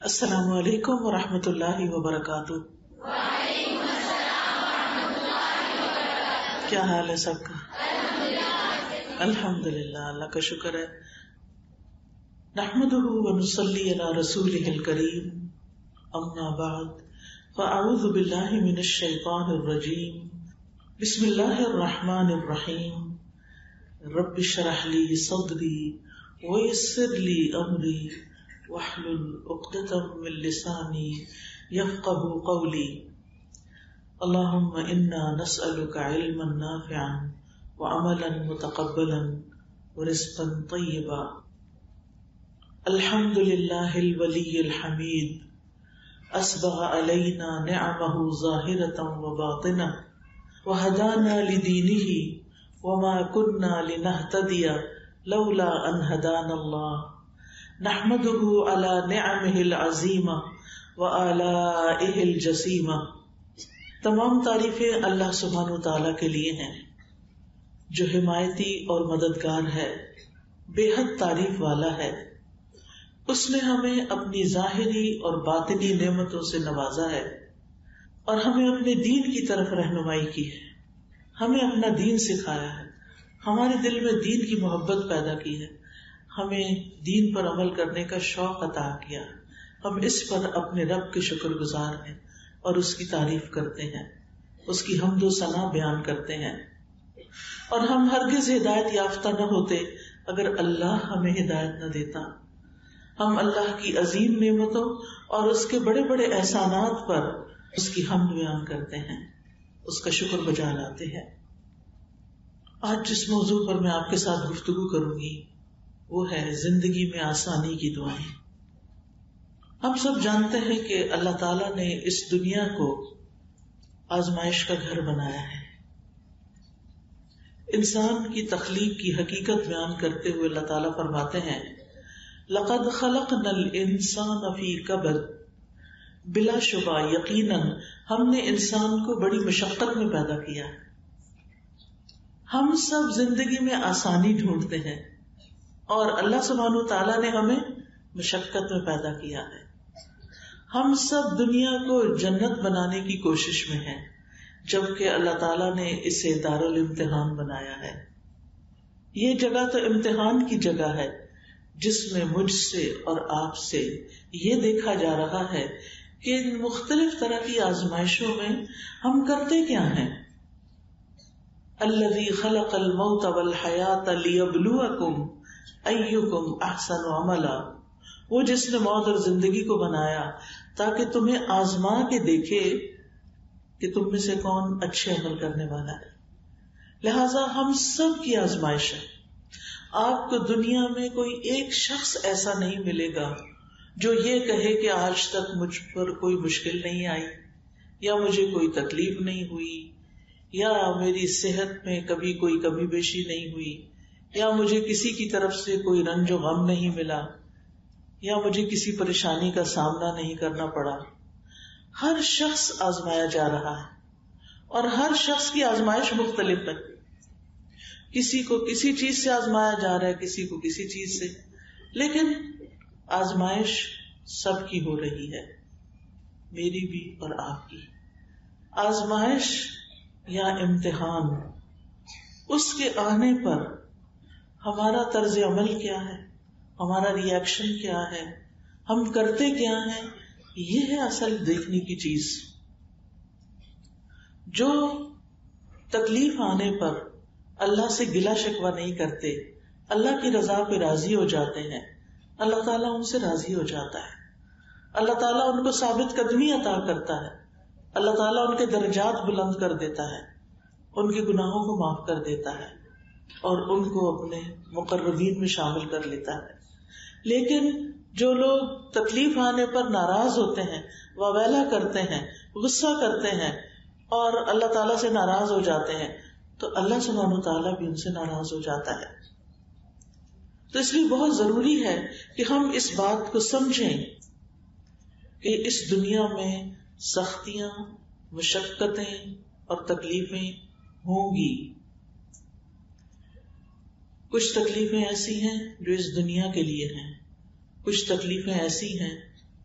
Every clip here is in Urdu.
السلام علیکم ورحمۃ اللہ وبرکاتہ۔ کیا حال ہے سب کا؟ الحمدللہ، اللہ کا شکر ہے۔ نحمدہ ونصلی علی رسولہ الکریم، اما بعد فاعوذ باللہ من الشیطان الرجیم، بسم اللہ الرحمن الرحیم۔ رب اشرح لی صدری ویسر لی امری واحلل عقدۃ من لسانی یفقهوا قولی۔ اللہم انا نسألک علما نافعا وعملا متقبلا ورزقا طیبا۔ الحمد للہ الولی الحمید، اسبغ علینا نعمہ ظاہرۃ وباطنہ، وہدانا لدینہ وما کنا لنہتدی لولا ان ہدانا اللہ۔ نحمده علی نعمہ العظیمہ وآلائہ الجسیمہ۔ تمام تعریفیں اللہ سبحانہ وتعالیٰ کے لیے ہیں جو حمایتی اور مددگار ہے، بے حد تعریف والا ہے۔ اس نے ہمیں اپنی ظاہری اور باطنی نعمتوں سے نوازا ہے اور ہمیں اپنے دین کی طرف رہنمائی کی ہے، ہمیں اپنا دین سکھایا ہے، ہمارے دل میں دین کی محبت پیدا کی ہے، ہمیں دین پر عمل کرنے کا شوق عطا کیا۔ ہم اس پر اپنے رب کے شکر گزار ہیں اور اس کی تعریف کرتے ہیں، اس کی حمد و ثنا بیان کرتے ہیں۔ اور ہم ہرگز ہدایت یافتہ نہ ہوتے اگر اللہ ہمیں ہدایت نہ دیتا۔ ہم اللہ کی عظیم نعمتوں اور اس کے بڑے بڑے احسانات پر اس کی حمد بیان کرتے ہیں، اس کا شکر بجا لاتے ہیں۔ آج جس موضوع پر میں آپ کے ساتھ گفتگو کروں گی وہ ہے زندگی میں آسانی کی دعائیں۔ ہم سب جانتے ہیں کہ اللہ تعالیٰ نے اس دنیا کو آزمائش کا گھر بنایا ہے۔ انسان کی تخلیق کی حقیقت بیان کرتے ہوئے اللہ تعالیٰ فرماتے ہیں لَقَدْ خَلَقْنَا الْإِنسَانَ فِي كَبَدٍ، بلا شبہ یقیناً ہم نے انسان کو بڑی مشقت میں پیدا کیا ہے۔ ہم سب زندگی میں آسانی ڈھونڈتے ہیں اور اللہ سبحانہ تعالیٰ نے ہمیں مشقت میں پیدا کیا ہے۔ ہم سب دنیا کو جنت بنانے کی کوشش میں ہیں، جبکہ اللہ تعالیٰ نے اسے دارالامتحان بنایا ہے۔ یہ جگہ تو امتحان کی جگہ ہے جس میں مجھ سے اور آپ سے یہ دیکھا جا رہا ہے کہ ان مختلف طرح کی آزمائشوں میں ہم کرتے کیا ہیں۔ الذی خلق الموت والحیاۃ لیبلوکم ایکم احسن عملا، وہ جس نے موت اور زندگی کو بنایا تاکہ تمہیں آزما کے دیکھے کہ تم میں سے کون اچھے عمل کرنے والا ہے۔ لہذا ہم سب کی آزمائش ہے۔ آپ کو دنیا میں کوئی ایک شخص ایسا نہیں ملے گا جو یہ کہے کہ آج تک مجھ پر کوئی مشکل نہیں آئی، یا مجھے کوئی تکلیف نہیں ہوئی، یا میری صحت میں کبھی کوئی کمی بیشی نہیں ہوئی، یا مجھے کسی کی طرف سے کوئی رنج و غم نہیں ملا، یا مجھے کسی پریشانی کا سامنا نہیں کرنا پڑا۔ ہر شخص آزمایا جا رہا ہے اور ہر شخص کی آزمائش مختلف ہے۔ کسی کو کسی چیز سے آزمایا جا رہا ہے، کسی کو کسی چیز سے، لیکن آزمائش سب کی ہو رہی ہے، میری بھی اور آپ کی۔ آزمائش یا امتحان، اس کے آنے پر ہمارا طرز عمل کیا ہے، ہمارا ری ایکشن کیا ہے، ہم کرتے کیا ہیں، یہ ہے اصل دیکھنے کی چیز۔ جو تکلیف آنے پر اللہ سے گلہ شکوہ نہیں کرتے، اللہ کی رضا پہ راضی ہو جاتے ہیں، اللہ تعالیٰ ان سے راضی ہو جاتا ہے۔ اللہ تعالیٰ ان کو ثابت قدمی عطا کرتا ہے، اللہ تعالیٰ ان کے درجات بلند کر دیتا ہے، ان کے گناہوں کو معاف کر دیتا ہے اور ان کو اپنے مقربین میں شامل کر لیتا ہے۔ لیکن جو لوگ تکلیف آنے پر ناراض ہوتے ہیں، واویلا کرتے ہیں، غصہ کرتے ہیں اور اللہ تعالیٰ سے ناراض ہو جاتے ہیں، تو اللہ سبحانہ تعالیٰ بھی ان سے ناراض ہو جاتا ہے۔ تو اس لیے بہت ضروری ہے کہ ہم اس بات کو سمجھیں کہ اس دنیا میں سختیاں، مشقتیں اور تکلیفیں ہوں گی۔ کچھ تکلیفیں ایسی ہیں جو اس دنیا کے لیے ہیں، کچھ تکلیفیں ایسی ہیں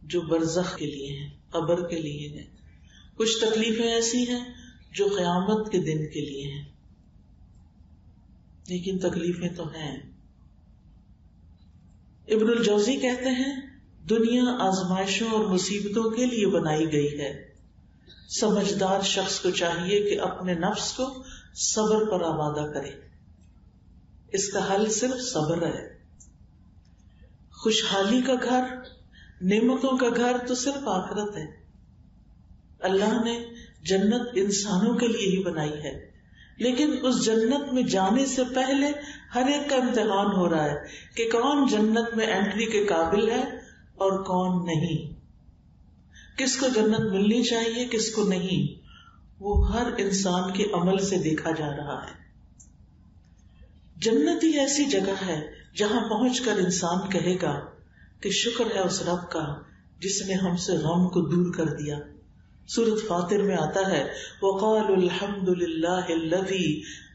جو برزخ کے لیے ہیں، قبر کے لیے ہیں، کچھ تکلیفیں ایسی ہیں جو قیامت کے دن کے لیے ہیں، لیکن تکلیفیں تو ہیں. ابن الجوزی کہتے ہیں دنیا آزمائشوں اور مصیبتوں کے لیے بنائی گئی ہے. سمجھدار شخص کو چاہیے کہ اپنے نفس کو صبر پر آمادہ کرے. اس کا حل صرف صبر ہے. خوشحالی کا گھر، نعمتوں کا گھر تو صرف آخرت ہے. اللہ نے جنت انسانوں کے لیے ہی بنائی ہے، لیکن اس جنت میں جانے سے پہلے ہر ایک کا امتحان ہو رہا ہے کہ کون جنت میں انٹری کے قابل ہے اور کون نہیں، کس کو جنت ملنی چاہیے کس کو نہیں، وہ ہر انسان کے عمل سے دیکھا جا رہا ہے. جنت ہی ایسی جگہ ہے جہاں پہنچ کر انسان کہے گا کہ شکر ہے اس رب کا جس نے ہم سے غم کو دور کر دیا. سورۃ فاطر میں آتا ہے وَقَالُوا الْحَمْدُ لِلَّهِ الَّذِي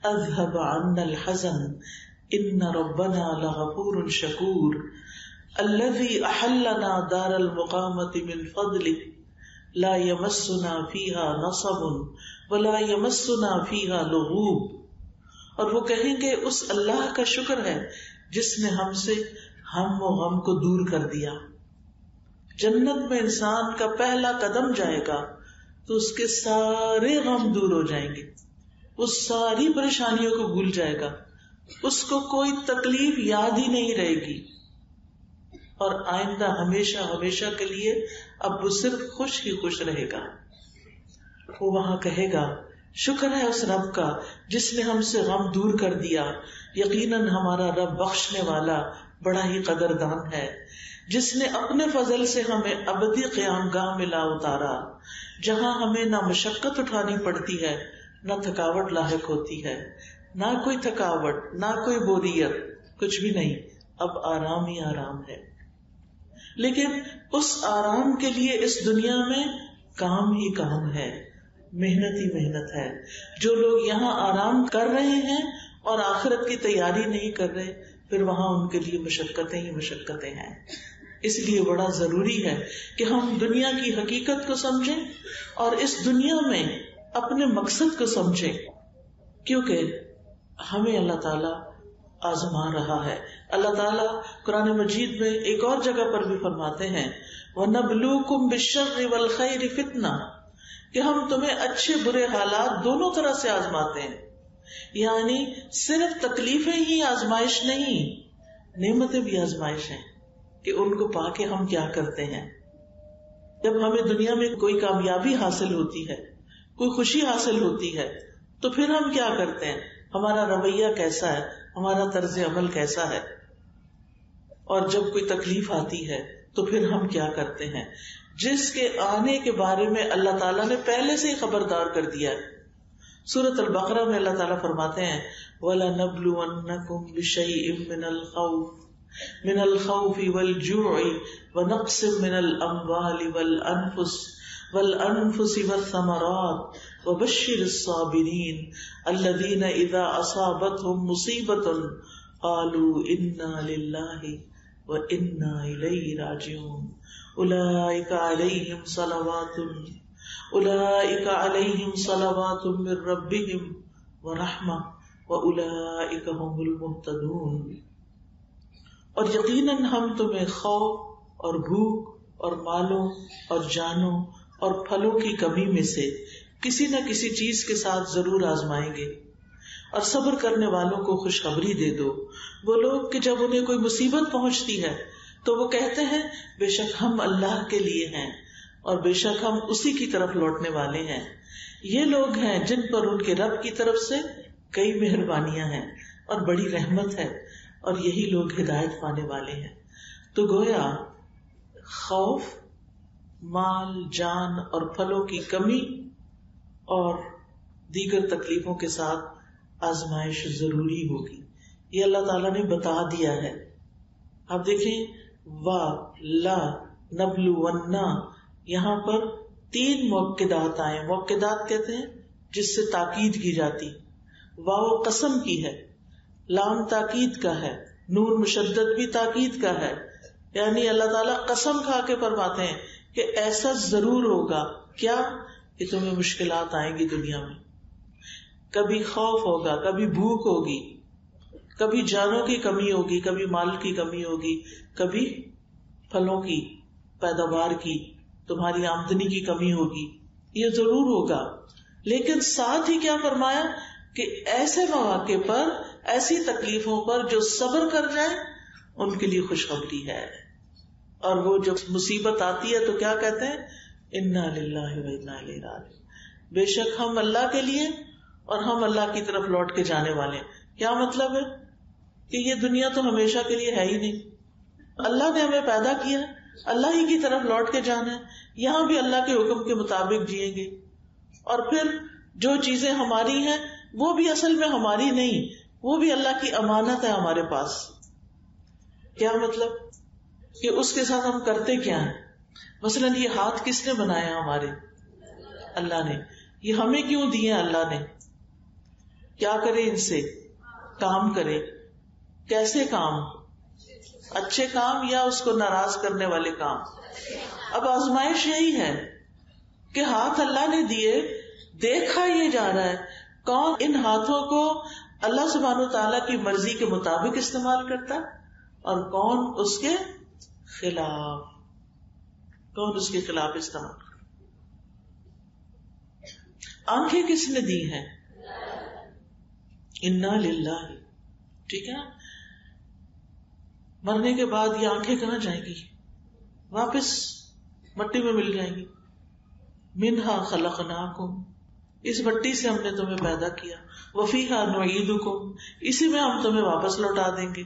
أَذْهَبَ عَنَّا الْحَزَنَ إِنَّ رَبَّنَا لَغَفُورٌ شَكُورٌ الَّذِي أَحَلَّنَا دَارَ الْمُقَامَةِ مِنْ فَضْلِهِ لَا يَمَسُّنَا فِيهَا نَصَبٌ وَلَا يَمَسُّنَا فِيهَا لُغُوبٌ. اور وہ کہیں گے اس اللہ کا شکر ہے جس نے ہم سے ہم و غم کو دور کر دیا. جنت میں انسان کا پہلا قدم جائے گا تو اس کے سارے غم دور ہو جائیں گے، اس ساری پریشانیوں کو بھول جائے گا، اس کو کوئی تکلیف یاد ہی نہیں رہے گی، اور آئندہ ہمیشہ ہمیشہ کے لیے اب وہ صرف خوش ہی خوش رہے گا. وہ وہاں کہے گا شکر ہے اس رب کا جس نے ہم سے غم دور کر دیا. یقیناً ہمارا رب بخشنے والا بڑا ہی قدردان ہے، جس نے اپنے فضل سے ہمیں ابدی قیام گاہ میں لا اتارا، جہاں ہمیں نہ مشقت اٹھانی پڑتی ہے نہ تھکاوٹ لاحق ہوتی ہے، نہ کوئی تھکاوٹ نہ کوئی بوریت، کچھ بھی نہیں، اب آرام ہی آرام ہے. لیکن اس آرام کے لیے اس دنیا میں کام ہی کام ہے، محنت ہی محنت ہے. جو لوگ یہاں آرام کر رہے ہیں اور آخرت کی تیاری نہیں کر رہے، پھر وہاں ان کے لیے مشقتیں ہی مشقتیں ہیں. اس لیے بڑا ضروری ہے کہ ہم دنیا کی حقیقت کو سمجھیں اور اس دنیا میں اپنے مقصد کو سمجھیں، کیونکہ ہمیں اللہ تعالیٰ آزما رہا ہے. اللہ تعالیٰ قرآن مجید میں ایک اور جگہ پر بھی فرماتے ہیں وَنَبْلُوكُمْ بِالشَّرِّ وَالْخَيْرِ فِتْنَةً، کہ ہم تمہیں اچھے برے حالات دونوں طرح سے آزماتے ہیں. یعنی صرف تکلیفیں ہی آزمائش نہیں، نعمتیں بھی آزمائش ہیں کہ ان کو پا کے ہم کیا کرتے ہیں. جب ہمیں دنیا میں کوئی کامیابی حاصل ہوتی ہے، کوئی خوشی حاصل ہوتی ہے، تو پھر ہم کیا کرتے ہیں، ہمارا رویہ کیسا ہے، ہمارا طرز عمل کیسا ہے. اور جب کوئی تکلیف آتی ہے تو پھر ہم کیا کرتے ہیں، جس کے آنے کے بارے میں اللہ تعالیٰ نے پہلے سے ہی خبردار کر دیا ہے. سورۃ البقرہ میں اللہ تعالیٰ فرماتے ہیں وَلَنَبْلُوَنَّكُمْ بِشَيْءٍ من الخوف والجوع ونقص من الأموال والأنفس والثمرات وبشر الصابرين الذين إذا أصابتهم مصيبة قالوا إنا لله وإنا إليه راجعون أولئك عليهم صلوات من ربهم ورحمة وأولئك هم المهتدون. اور یقیناً ہم تمہیں خوف اور بھوک اور مالوں اور جانوں اور پھلوں کی کمی میں سے کسی نہ کسی چیز کے ساتھ ضرور آزمائیں گے، اور صبر کرنے والوں کو خوشخبری دے دو. وہ لوگ کہ جب انہیں کوئی مصیبت پہنچتی ہے تو وہ کہتے ہیں بے شک ہم اللہ کے لیے ہیں اور بے شک ہم اسی کی طرف لوٹنے والے ہیں. یہ لوگ ہیں جن پر ان کے رب کی طرف سے کئی مہربانیاں ہیں اور بڑی رحمت ہے، اور یہی لوگ ہدایت پانے والے ہیں. تو گویا خوف، مال، جان اور پھلوں کی کمی اور دیگر تکلیفوں کے ساتھ آزمائش ضروری ہوگی، یہ اللہ تعالیٰ نے بتا دیا ہے. آپ دیکھیں وا لا نبلونا، یہاں پر 3 موقدات آئے. موقدات کہتے ہیں جس سے تاکید کی جاتی. واو قسم کی ہے، لام تاکید کا ہے، نون مشدد بھی تاکید کا ہے، یعنی اللہ تعالیٰ قسم کھا کے فرماتے ہیں کہ ایسا ضرور ہوگا. کیا؟ کہ تمہیں مشکلات آئیں گی دنیا میں, کبھی خوف ہوگا, کبھی بھوک ہوگی, کبھی جانوں کی کمی ہوگی, کبھی مال کی کمی ہوگی, کبھی پھلوں کی پیداوار کی, تمہاری آمدنی کی کمی ہوگی, یہ ضرور ہوگا. لیکن ساتھ ہی کیا فرمایا کہ ایسے مواقع پر, ایسی تکلیفوں پر جو صبر کر جائیں ان کے لیے خوشخبری ہے. اور وہ جب مصیبت آتی ہے تو کیا کہتے ہیں؟ انا للہ و انا الیہ راجعون. بے شک ہم اللہ کے لیے اور ہم اللہ کی طرف لوٹ کے جانے والے ہیں. کیا مطلب ہے؟ کہ یہ دنیا تو ہمیشہ کے لیے ہے ہی نہیں. اللہ نے ہمیں پیدا کیا, اللہ ہی کی طرف لوٹ کے جانا ہے. یہاں بھی اللہ کے حکم کے مطابق جئیں گے, اور پھر جو چیزیں ہماری ہیں وہ بھی اصل میں ہماری نہیں, وہ بھی اللہ کی امانت ہے ہمارے پاس. کیا مطلب؟ کہ اس کے ساتھ ہم کرتے کیا ہیں. مثلا یہ ہاتھ کس نے بنایا؟ ہمارے اللہ نے. یہ ہمیں کیوں دیے اللہ نے؟ کیا کرے ان سے؟ کام کرے. کیسے کام؟ اچھے کام یا اس کو ناراض کرنے والے کام؟ اب آزمائش یہی ہے کہ ہاتھ اللہ نے دیے, دیکھا یہ جا رہا ہے کون ان ہاتھوں کو اللہ سبحانہ وتعالیٰ کی مرضی کے مطابق استعمال کرتا ہے اور کون اس کے خلاف, کون اس کے خلاف استعمال کرتا. آنکھیں کس نے دی ہیں؟ انا للہ. ٹھیک ہے, مرنے کے بعد یہ آنکھیں کہاں جائیں گی؟ واپس مٹی میں مل جائیں گی. منہا خلقناکم, اس مٹی سے ہم نے تمہیں پیدا کیا. وفیہا نعیدکم, اسی میں ہم تمہیں واپس لوٹا دیں گے.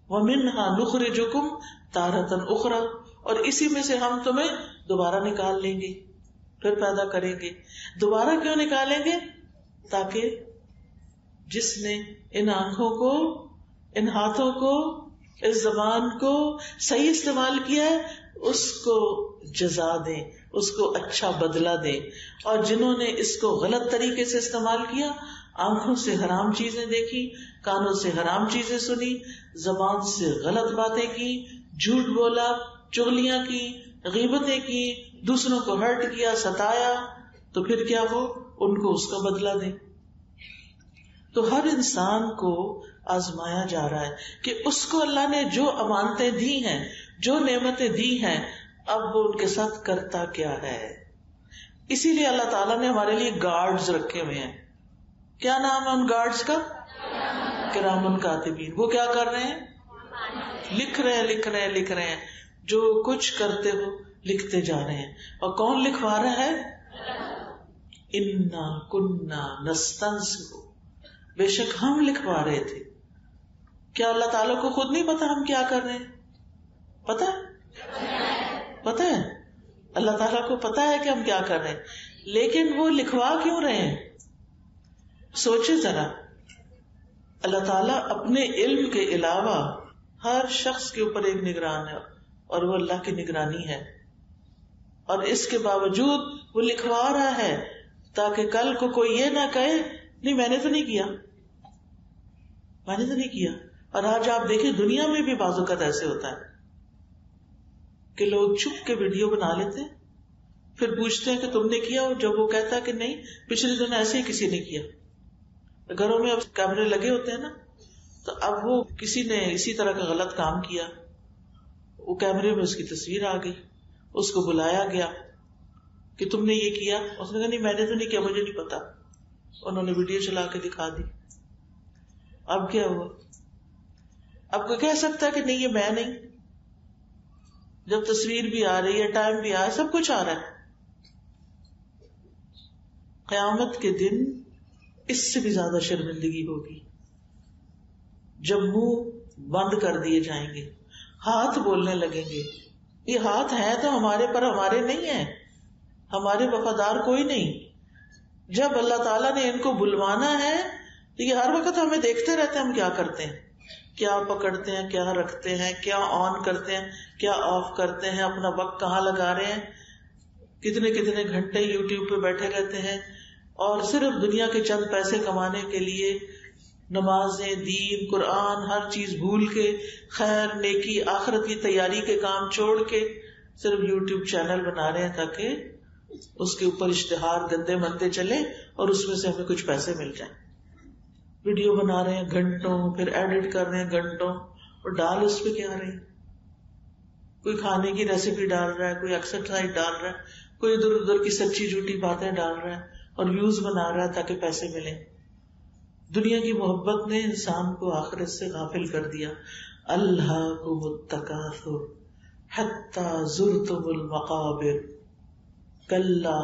ومنہا نخرجکم تارۃ اخری, اور اسی میں سے ہم تمہیں دوبارہ نکال لیں گے, پھر پیدا کریں گے. دوبارہ کیوں نکالیں گے؟ تاکہ جس نے ان آنکھوں کو, ان ہاتھوں کو, اس زبان کو صحیح استعمال کیا ہے اس کو جزا دیں, اس کو اچھا بدلہ دیں. اور جنہوں نے اس کو غلط طریقے سے استعمال کیا, آنکھوں سے حرام چیزیں دیکھی, کانوں سے حرام چیزیں سنی, زبان سے غلط باتیں کی, جھوٹ بولا, چغلیاں کی, غیبتیں کی, دوسروں کو ہرٹ کیا, ستایا, تو پھر کیا ہو؟ ان کو اس کا بدلہ دیں. تو ہر انسان کو آزمایا جا رہا ہے کہ اس کو اللہ نے جو امانتیں دی ہیں, جو نعمتیں دی ہیں, اب وہ ان کے ساتھ کرتا کیا ہے. اسی لیے اللہ تعالیٰ نے ہمارے لیے گارڈز رکھے ہوئے ہیں. کیا نام ہے ان گارڈز کا؟ کرامن کاتبین. وہ کیا کر رہے ہیں؟ لکھ رہے ہیں. جو کچھ کرتے ہو لکھتے جا رہے ہیں. اور کون لکھوا رہا ہے؟ انا کننا نستنسخ, بے شک ہم لکھوا رہے تھے. کیا اللہ تعالیٰ کو خود نہیں پتا ہم کیا کر رہے ہیں؟ پتا ہے اللہ تعالیٰ کو پتا ہے کہ ہم کیا کر رہے ہیں, لیکن وہ لکھوا کیوں رہے ہیں؟ سوچے ذرا, اللہ تعالیٰ اپنے علم کے علاوہ ہر شخص کے اوپر ایک نگران ہے, اور وہ اللہ کی نگرانی ہے. اور اس کے باوجود وہ لکھوا رہا ہے تاکہ کل کو کوئی یہ نہ کہے نہیں میں نے تو نہیں کیا. اور آج آپ دیکھیں دنیا میں بھی بعض اوقات ایسے ہوتا ہے کہ لوگ چھپ کے ویڈیو بنا لیتے ہیں, پھر پوچھتے ہیں کہ تم نے کیا, اور جب وہ کہتا ہے کہ نہیں پچھلے دن ایسے ہی کسی نے کیا. گھروں میں اب کیمرے لگے ہوتے ہیں نا, تو اب وہ کسی نے اسی طرح کا غلط کام کیا, وہ کیمرے میں اس کی تصویر آ گئی, اس کو بلایا گیا کہ تم نے یہ کیا, اس نے کہا نہیں میں نے تو نہیں کیا, مجھے نہیں پتا. انہوں نے ویڈیو چلا کے دکھا دی. اب کیا ہوا؟ اب کوئی کہہ سکتا ہے کہ نہیں یہ میں نہیں, جب تصویر بھی آ رہی ہے, ٹائم بھی آ رہا ہے, سب کچھ آ رہا ہے. قیامت کے دن اس سے بھی زیادہ شرمندگی ہوگی جب منہ بند کر دیے جائیں گے, ہاتھ بولنے لگیں گے. یہ ہاتھ ہیں تو ہمارے پر ہمارے نہیں ہیں, ہمارے وفادار کوئی نہیں. جب اللہ تعالیٰ نے ان کو بلوانا ہے تو یہ ہر وقت ہمیں دیکھتے رہتے ہیں ہم کیا کرتے ہیں, کیا پکڑتے ہیں, کیا رکھتے ہیں, کیا آن کرتے ہیں, کیا آف کرتے ہیں, اپنا وقت کہاں لگا رہے ہیں, کتنے گھنٹے یوٹیوب پہ بیٹھے رہتے ہیں, اور صرف دنیا کے چند پیسے کمانے کے لیے نمازیں، دین، قرآن، ہر چیز بھول کے، خیر، نیکی، آخرت کی تیاری کے کام چھوڑ کے صرف یوٹیوب چینل بنا رہے ہیں تاکہ اس کے اوپر اشتہار گندے مندے چلے اور اس میں سے ہمیں کچھ پیسے مل جائیں. ویڈیو بنا رہے ہیں گھنٹوں، پھر ایڈٹ کر رہے ہیں گھنٹوں، اور ڈال اس پہ کیا رہے ہیں؟ کوئی کھانے کی ریسیپی ڈال رہا ہے، کوئی ایکسرسائز ڈال رہا ہے، کوئی ادھر ادھر کی سچی جھوٹی باتیں ڈال رہا ہے اور ویوز بنا رہا ہے تاکہ پیسے ملیں. دنیا کی محبت نے انسان کو آخرت سے غافل کر دیا. الہاکم التکاثر حتی زرتم المقابر کلا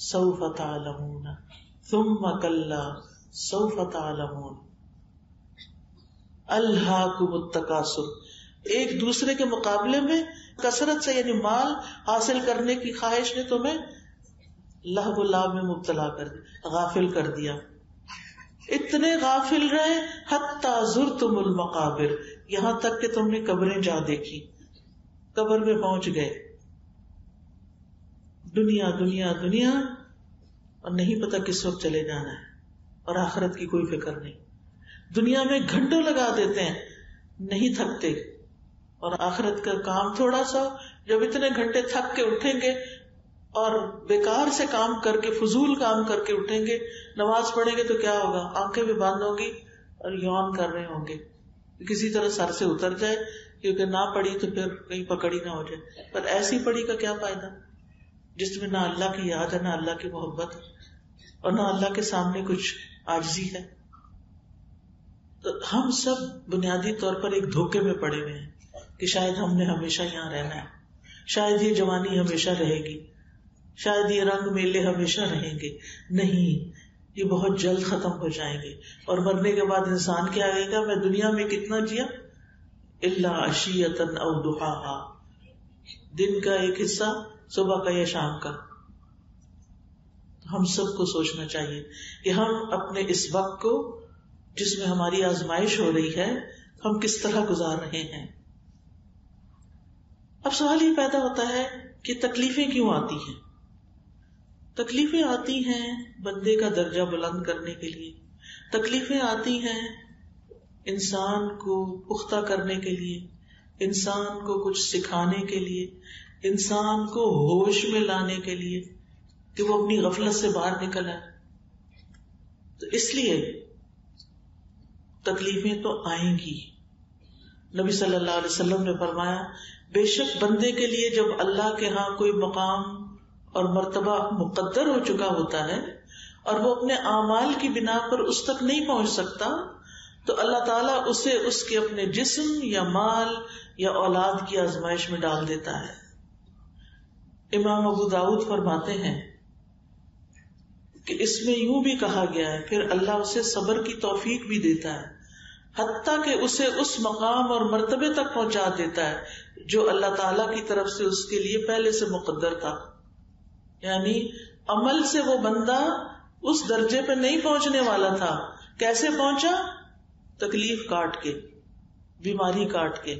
سوف تعلمون ثم کلا سوف تعلمون. الہاکم التکاثر، ایک دوسرے کے مقابلے میں کثرت سے یعنی مال حاصل کرنے کی خواہش نے تمہیں لہو و لعب میں مبتلا کر دیا، غافل کر دیا. اتنے غافل رہے حتی زرتم المقابر، یہاں تک کہ تم نے قبریں جا دیکھی، قبر میں پہنچ گئے. دنیا دنیا دنیا، اور نہیں پتا کس وقت چلے جانا ہے، اور آخرت کی کوئی فکر نہیں. دنیا میں گھنٹوں لگا دیتے ہیں، نہیں تھکتے، اور آخرت کا کام تھوڑا سا. جب اتنے گھنٹے تھک کے اٹھیں گے اور بیکار سے کام کر کے، فضول کام کر کے اٹھیں گے، نماز پڑھیں گے تو کیا ہوگا؟ آنکھیں بھی بند ہوں گی اور یون کر رہے ہوں گے، کسی طرح سر سے اتر جائے، کیونکہ نہ پڑھی تو پھر کہیں پکڑی نہ ہو جائے. پر ایسی پڑھی کا کیا فائدہ جس میں نہ اللہ کی یاد ہے، نہ اللہ کی محبت اور نہ اللہ کے سامنے کچھ عاجزی ہے. تو ہم سب بنیادی طور پر ایک دھوکے میں پڑے ہوئے ہیں کہ شاید ہم نے ہمیشہ یہاں رہنا ہے، شاید یہ جوانی ہمیشہ رہے گی، شاید یہ رنگ میلے ہمیشہ رہیں گے. نہیں، یہ بہت جلد ختم ہو جائیں گے. اور مرنے کے بعد انسان کیا کہے گا؟ میں دنیا میں کتنا جیا؟ الا عشیۃ او ضحاہا، دن کا ایک حصہ، صبح کا یا شام کا. ہم سب کو سوچنا چاہیے کہ ہم اپنے اس وقت کو جس میں ہماری آزمائش ہو رہی ہے ہم کس طرح گزار رہے ہیں. اب سوال یہ پیدا ہوتا ہے کہ تکلیفیں کیوں آتی ہیں؟ تکلیفیں آتی ہیں بندے کا درجہ بلند کرنے کے لیے، تکلیفیں آتی ہیں انسان کو پختہ کرنے کے لیے، انسان کو کچھ سکھانے کے لیے، انسان کو ہوش میں لانے کے لیے کہ وہ اپنی غفلت سے باہر نکل آئے. تو اس لیے تکلیفیں تو آئیں گی. نبی صلی اللہ علیہ وسلم نے فرمایا بے شک بندے کے لیے جب اللہ کے ہاں کوئی مقام اور مرتبہ مقدر ہو چکا ہوتا ہے اور وہ اپنے اعمال کی بنا پر اس تک نہیں پہنچ سکتا تو اللہ تعالیٰ اسے اس کے اپنے جسم یا مال یا اولاد کی آزمائش میں ڈال دیتا ہے. امام ابو داؤد فرماتے ہیں کہ اس میں یوں بھی کہا گیا ہے پھر اللہ اسے صبر کی توفیق بھی دیتا ہے حتیٰ کہ اسے اس مقام اور مرتبے تک پہنچا دیتا ہے جو اللہ تعالیٰ کی طرف سے اس کے لیے پہلے سے مقدر تھا. یعنی عمل سے وہ بندہ اس درجے پہ نہیں پہنچنے والا تھا. کیسے پہنچا؟ تکلیف کاٹ کے، بیماری کاٹ کے.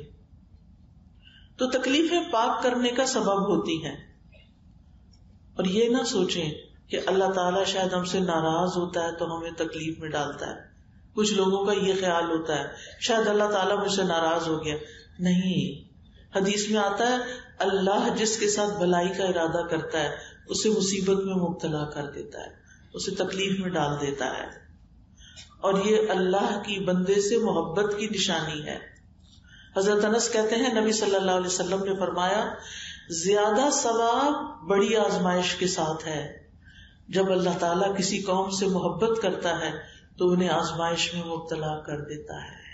تو تکلیفیں پاک کرنے کا سبب ہوتی ہیں. اور یہ نہ سوچیں کہ اللہ تعالیٰ شاید ہم سے ناراض ہوتا ہے تو ہمیں تکلیف میں ڈالتا ہے. کچھ لوگوں کا یہ خیال ہوتا ہے شاید اللہ تعالیٰ مجھ سے ناراض ہو گیا. نہیں، حدیث میں آتا ہے اللہ جس کے ساتھ بھلائی کا ارادہ کرتا ہے اسے مصیبت میں مبتلا کر دیتا ہے، اسے تکلیف میں ڈال دیتا ہے. اور یہ اللہ کی بندے سے محبت کی نشانی ہے. حضرت انس کہتے ہیں نبی صلی اللہ علیہ وسلم نے فرمایا زیادہ ثواب بڑی آزمائش کے ساتھ ہے. جب اللہ تعالیٰ کسی قوم سے محبت کرتا ہے تو انہیں آزمائش میں مبتلا کر دیتا ہے.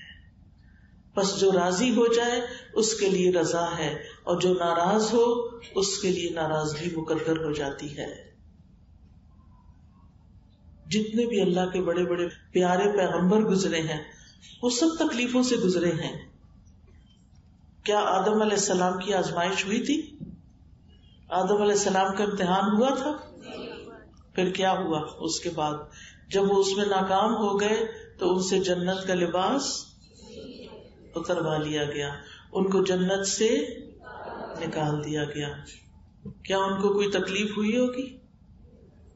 بس جو راضی ہو جائے اس کے لیے رضا ہے اور جو ناراض ہو اس کے لیے ناراضگی مقدر ہو جاتی ہے. جتنے بھی اللہ کے بڑے بڑے پیارے پیغمبر گزرے ہیں وہ سب تکلیفوں سے گزرے ہیں. کیا آدم علیہ السلام کی آزمائش ہوئی تھی؟ آدم علیہ السلام کا امتحان ہوا تھا. پھر کیا ہوا اس کے بعد؟ جب وہ اس میں ناکام ہو گئے تو ان سے جنت کا لباس اتروا لیا گیا، ان کو جنت سے نکال دیا گیا. کیا ان کو کوئی تکلیف ہوئی ہوگی؟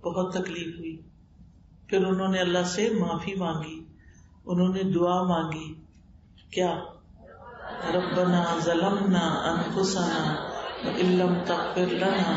بہت تکلیف ہوئی. پھر انہوں نے اللہ سے معافی مانگی، انہوں نے دعا مانگی کیا؟ ربنا ظلمنا انفسنا وان لم تغفر لنا